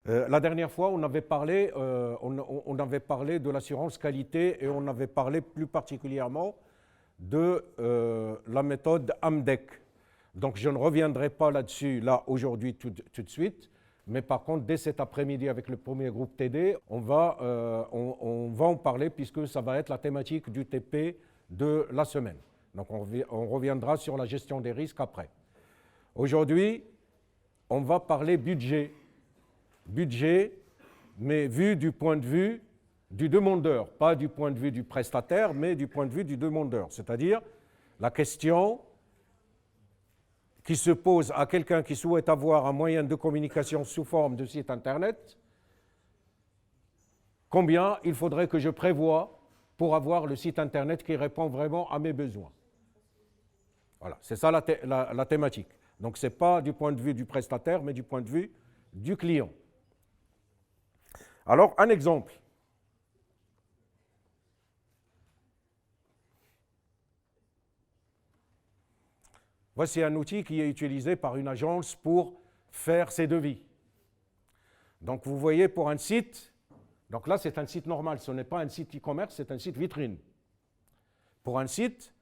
La dernière fois, on avait parlé de l'assurance qualité et on avait parlé plus particulièrement de la méthode AMDEC. Donc je ne reviendrai pas là-dessus, là, aujourd'hui, tout de suite, mais par contre, dès cet après-midi, avec le premier groupe TD, on va en parler puisque ça va être la thématique du TP de la semaine. Donc on reviendra sur la gestion des risques après. Aujourd'hui, on va parler budget. Budget, mais vu du point de vue du demandeur, pas du point de vue du prestataire, mais du point de vue du demandeur. C'est-à-dire la question qui se pose à quelqu'un qui souhaite avoir un moyen de communication sous forme de site Internet, combien il faudrait que je prévoie pour avoir le site Internet qui répond vraiment à mes besoins. Voilà, c'est ça la thématique. Donc ce n'est pas du point de vue du prestataire, mais du point de vue du client. Alors, un exemple. Voici un outil qui est utilisé par une agence pour faire ses devis. Donc, vous voyez, pour un site, donc là, c'est un site normal, ce n'est pas un site e-commerce, c'est un site vitrine. Pour un site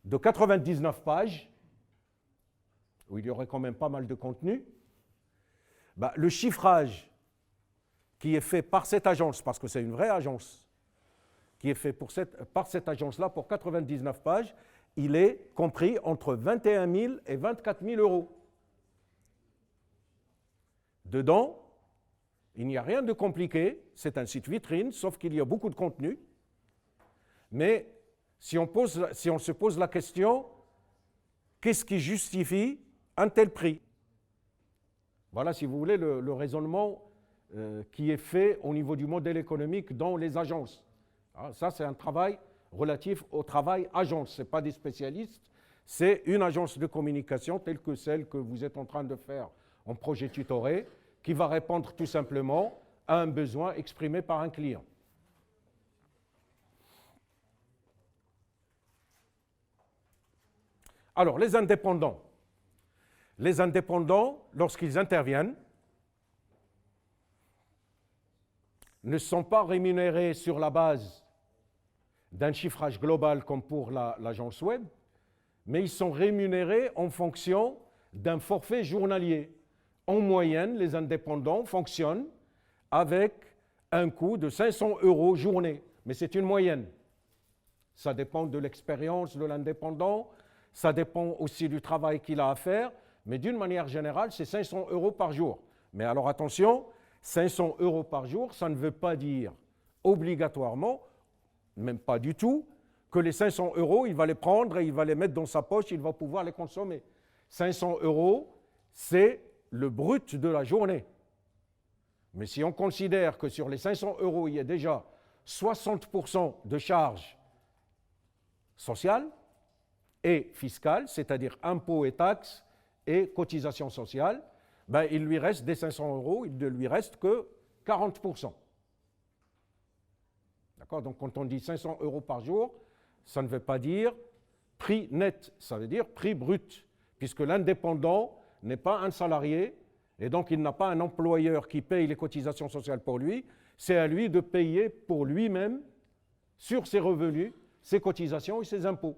de 99 pages, où il y aurait quand même pas mal de contenu, le chiffrage qui est fait par cette agence, parce que c'est une vraie agence, qui est fait par cette agence-là pour 99 pages, il est compris entre 21 000 et 24 000 euros. Dedans, il n'y a rien de compliqué, c'est un site vitrine, sauf qu'il y a beaucoup de contenu. Mais si on se pose la question, qu'est-ce qui justifie un tel prix? Voilà, si vous voulez, le raisonnement qui est fait au niveau du modèle économique dans les agences. Alors, ça, c'est un travail relatif au travail agence. Ce n'est pas des spécialistes, c'est une agence de communication telle que celle que vous êtes en train de faire en projet tutoré, qui va répondre tout simplement à un besoin exprimé par un client. Alors, les indépendants. Les indépendants, lorsqu'ils interviennent, ne sont pas rémunérés sur la base d'un chiffrage global comme pour l'agence web, mais ils sont rémunérés en fonction d'un forfait journalier. En moyenne, les indépendants fonctionnent avec un coût de 500 € journée, mais c'est une moyenne. Ça dépend de l'expérience de l'indépendant, ça dépend aussi du travail qu'il a à faire, mais d'une manière générale, c'est 500 € par jour. Mais alors attention, 500 € par jour, ça ne veut pas dire obligatoirement, même pas du tout, que les 500 €, il va les prendre et il va les mettre dans sa poche, il va pouvoir les consommer. 500 €, c'est le brut de la journée. Mais si on considère que sur les 500 €, il y a déjà 60% de charges sociales et fiscales, c'est-à-dire impôts et taxes et cotisations sociales, il lui reste des 500 €, il ne lui reste que 40%. D'accord ? Donc quand on dit 500 € par jour, ça ne veut pas dire prix net, ça veut dire prix brut, puisque l'indépendant n'est pas un salarié, et donc il n'a pas un employeur qui paye les cotisations sociales pour lui, c'est à lui de payer pour lui-même, sur ses revenus, ses cotisations et ses impôts.